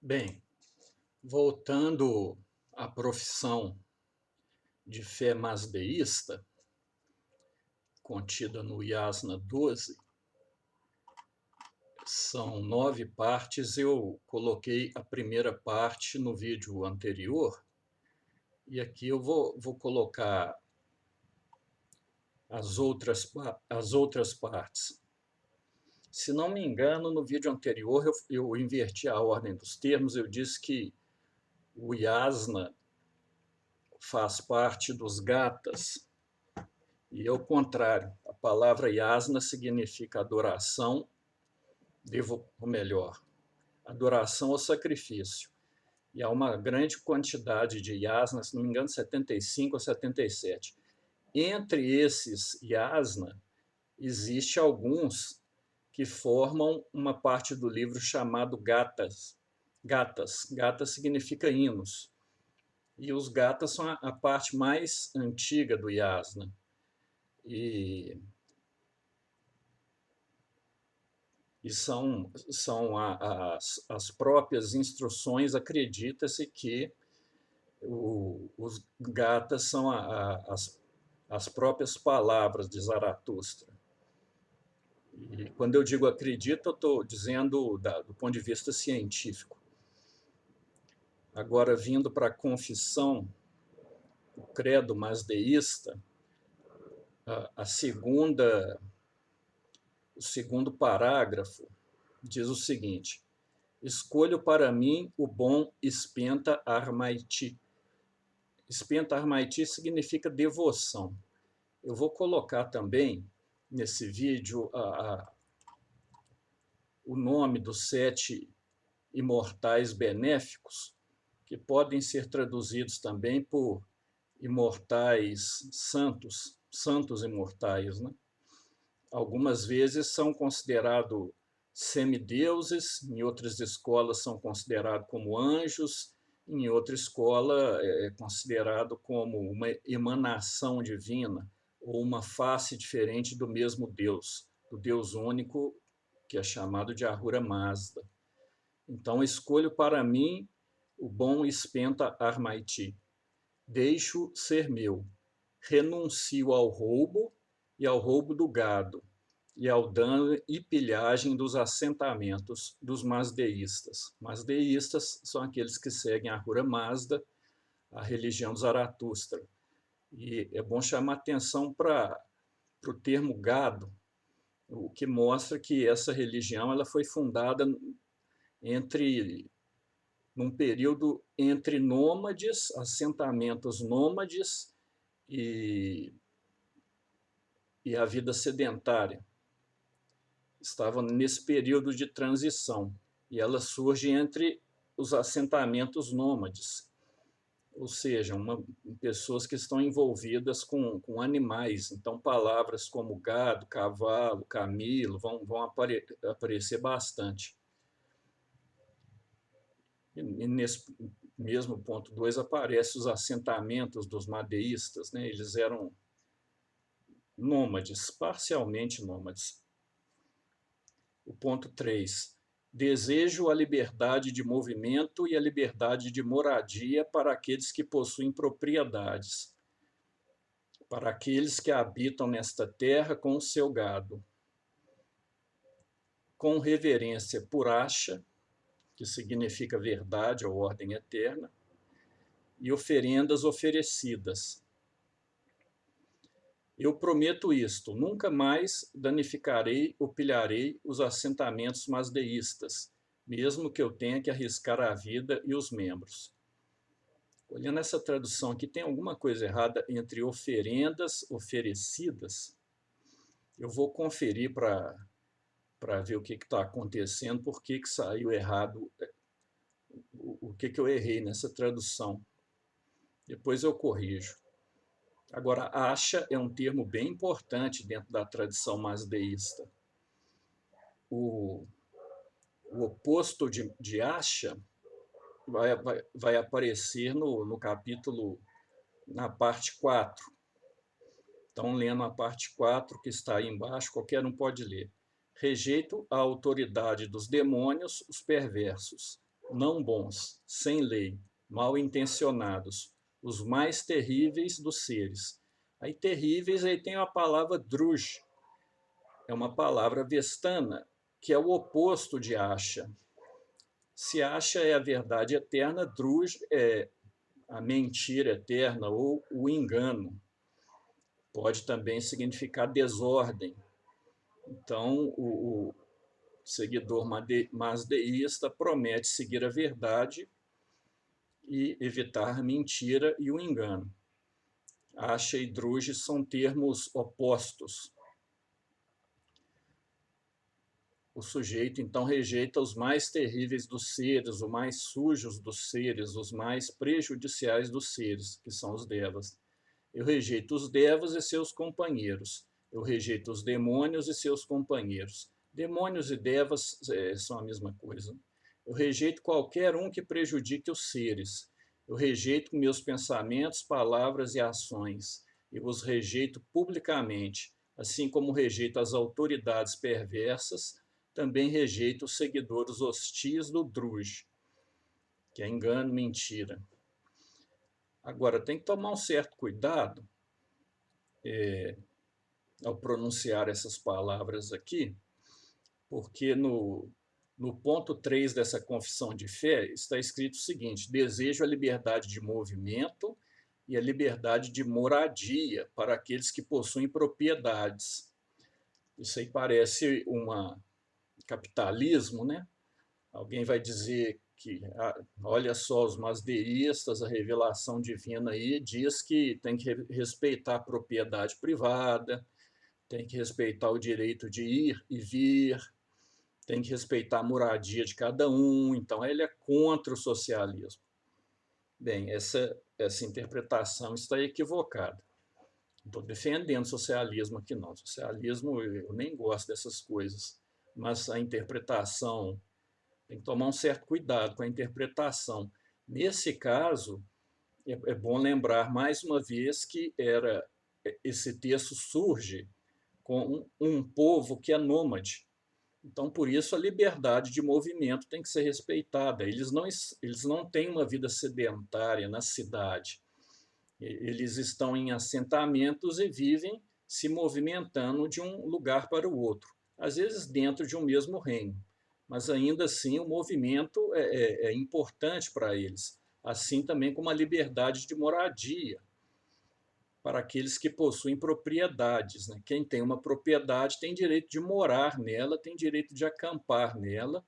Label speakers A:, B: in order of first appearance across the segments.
A: Bem, voltando à profissão de fé masdeísta, contida no Yasna 12, são 9 partes. Eu coloquei a primeira parte no vídeo anterior, e aqui eu vou colocar as outras partes. Se não me engano, no vídeo anterior eu inverti a ordem dos termos. Eu disse que o Yasna faz parte dos gatas, e ao contrário. A palavra yasna significa adoração, ou melhor, adoração ou sacrifício. E há uma grande quantidade de yasnas, se não me engano, 75 ou 77. Entre esses yasna, existe alguns que formam uma parte do livro chamado gatas. Gatas significa hinos. E os gatas são a parte mais antiga do yasna. E são as próprias instruções. Acredita-se que os gatas são as próprias palavras de Zaratustra. E quando eu digo acredito, eu estou dizendo do ponto de vista científico. Agora, vindo para a confissão, o credo masdeísta, o segundo parágrafo diz o seguinte: escolho para mim o bom Spenta Armaiti. Spenta Armaiti significa devoção. Eu vou colocar também nesse vídeo o nome dos 7 imortais benéficos, que podem ser traduzidos também por imortais santos, santos imortais, né? Algumas vezes são considerados semideuses, em outras escolas são considerados como anjos, em outra escola é considerado como uma emanação divina ou uma face diferente do mesmo Deus, do Deus único, que é chamado de Ahura Mazda. Então, escolho para mim o bom Spenta Armaiti. Deixo ser meu. Renuncio ao roubo e ao roubo do gado, e ao dano e pilhagem dos assentamentos dos masdeístas. Masdeístas são aqueles que seguem a Ahura Mazda, a religião de Zaratustra. E é bom chamar atenção para o termo gado, o que mostra que essa religião ela foi fundada num período entre nômades, assentamentos nômades e a vida sedentária. Estava nesse período de transição, e ela surge entre os assentamentos nômades, ou seja, pessoas que estão envolvidas com animais. Então, palavras como gado, cavalo, camelo vão aparecer bastante. E nesse mesmo ponto 2 aparecem os assentamentos dos madeístas, né? Eles eram nômades, parcialmente nômades. O ponto 3. Desejo a liberdade de movimento e a liberdade de moradia para aqueles que possuem propriedades, para aqueles que habitam nesta terra com o seu gado. Com reverência por Asha, que significa verdade ou ordem eterna, e oferendas oferecidas. Eu prometo isto: nunca mais danificarei ou pilharei os assentamentos masdeístas, mesmo que eu tenha que arriscar a vida e os membros. Olhando essa tradução aqui, tem alguma coisa errada entre oferendas oferecidas? Eu vou conferir para ver o que está acontecendo, por que saiu errado, o que eu errei nessa tradução. Depois eu corrijo. Agora, Asha é um termo bem importante dentro da tradição masdeísta. O oposto de Asha vai aparecer no capítulo, na parte 4. Então, lendo a parte 4, que está aí embaixo, qualquer um pode ler. Rejeito a autoridade dos demônios, os perversos. não bons, sem lei, mal intencionados, os mais terríveis dos seres. Aí terríveis, aí tem a palavra druj, é uma palavra avestana, que é o oposto de acha. Se acha é a verdade eterna, druj é a mentira eterna ou o engano. Pode também significar desordem. Então, o seguidor masdeísta promete seguir a verdade e evitar a mentira e o engano. Acha e druj são termos opostos. O sujeito, então, rejeita os mais terríveis dos seres, os mais sujos dos seres, os mais prejudiciais dos seres, que são os devas. Eu rejeito os devas e seus companheiros. Eu rejeito os demônios e seus companheiros. Demônios e devas são a mesma coisa. Eu rejeito qualquer um que prejudique os seres. Eu rejeito meus pensamentos, palavras e ações. Eu os rejeito publicamente, assim como rejeito as autoridades perversas, também rejeito os seguidores hostis do druj, que é engano, mentira. Agora, tem que tomar um certo cuidado ao pronunciar essas palavras aqui, porque no ponto 3 dessa confissão de fé está escrito o seguinte: desejo a liberdade de movimento e a liberdade de moradia para aqueles que possuem propriedades. Isso aí parece capitalismo, né? Alguém vai dizer que, olha só, os masdeístas, a revelação divina aí diz que tem que respeitar a propriedade privada, tem que respeitar o direito de ir e vir, tem que respeitar a moradia de cada um, então ele é contra o socialismo. Bem, essa interpretação está equivocada. Não estou defendendo o socialismo aqui, não. Socialismo, eu nem gosto dessas coisas, mas a interpretação, tem que tomar um certo cuidado com a interpretação. Nesse caso, é bom lembrar mais uma vez que esse texto surge com um povo que é nômade. Então, por isso, a liberdade de movimento tem que ser respeitada. Eles não têm uma vida sedentária na cidade. Eles estão em assentamentos e vivem se movimentando de um lugar para o outro, às vezes dentro de um mesmo reino. Mas, ainda assim, o movimento é importante para eles, assim também como a liberdade de moradia para aqueles que possuem propriedades, né? Quem tem uma propriedade tem direito de morar nela, tem direito de acampar nela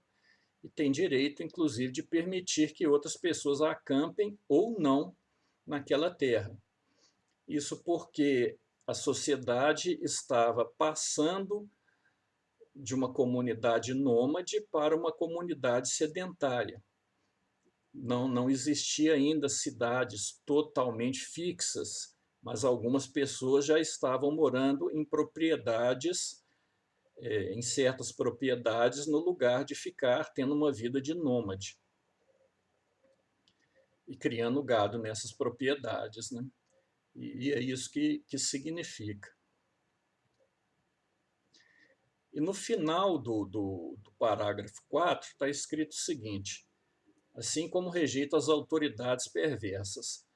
A: e tem direito, inclusive, de permitir que outras pessoas acampem ou não naquela terra. Isso porque a sociedade estava passando de uma comunidade nômade para uma comunidade sedentária. Não existia ainda cidades totalmente fixas, mas algumas pessoas já estavam morando em propriedades, em certas propriedades, no lugar de ficar tendo uma vida de nômade e criando gado nessas propriedades, né? E é isso que significa. E no final do parágrafo 4 está escrito o seguinte: assim como rejeita as autoridades perversas.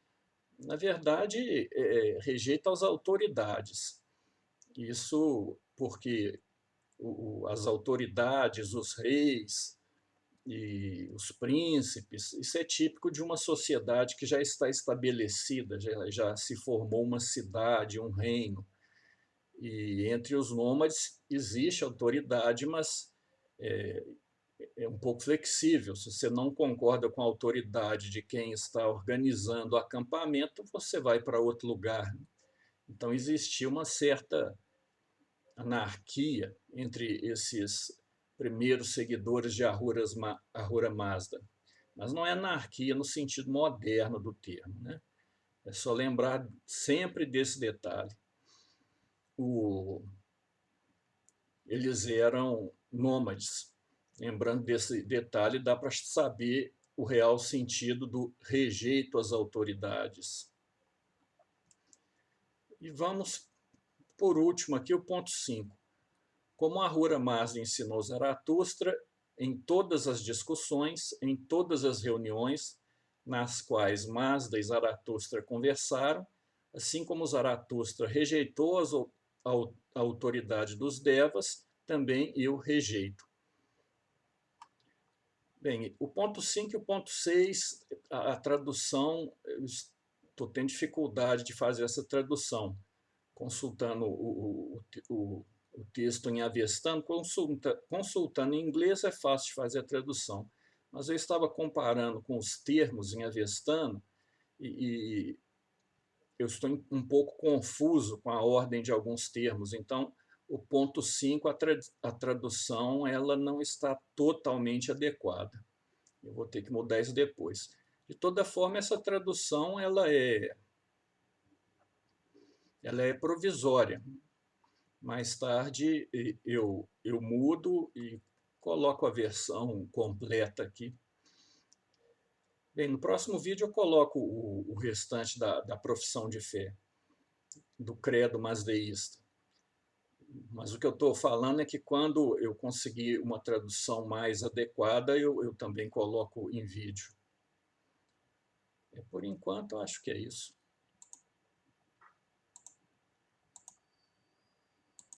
A: Na verdade, rejeita as autoridades. Isso porque as autoridades, os reis e os príncipes, isso é típico de uma sociedade que já está estabelecida, já se formou uma cidade, um reino. E entre os nômades existe autoridade, mas é um pouco flexível. Se você não concorda com a autoridade de quem está organizando o acampamento, você vai para outro lugar. Então existia uma certa anarquia entre esses primeiros seguidores de Ahura Mazda. Mas não é anarquia no sentido moderno do termo, né? É só lembrar sempre desse detalhe. Eles eram nômades. Lembrando desse detalhe, dá para saber o real sentido do rejeito às autoridades. E vamos, por último, aqui o ponto 5. Como Ahura Mazda ensinou Zaratustra, em todas as discussões, em todas as reuniões nas quais Mazda e Zaratustra conversaram, assim como Zaratustra rejeitou a autoridade dos Devas, também eu rejeito. Bem, o ponto 5 e o ponto 6, a tradução, eu estou tendo dificuldade de fazer essa tradução, consultando o texto em avestano, consultando em inglês é fácil de fazer a tradução, mas eu estava comparando com os termos em avestano e eu estou um pouco confuso com a ordem de alguns termos, então o ponto 5, a tradução, ela não está totalmente adequada. Eu vou ter que mudar isso depois. De toda forma, essa tradução ela é provisória. Mais tarde eu mudo e coloco a versão completa aqui. Bem, no próximo vídeo eu coloco o restante da profissão de fé, do credo mazdeísta. Mas o que eu estou falando é que quando eu conseguir uma tradução mais adequada, eu também coloco em vídeo. Por enquanto, eu acho que é isso.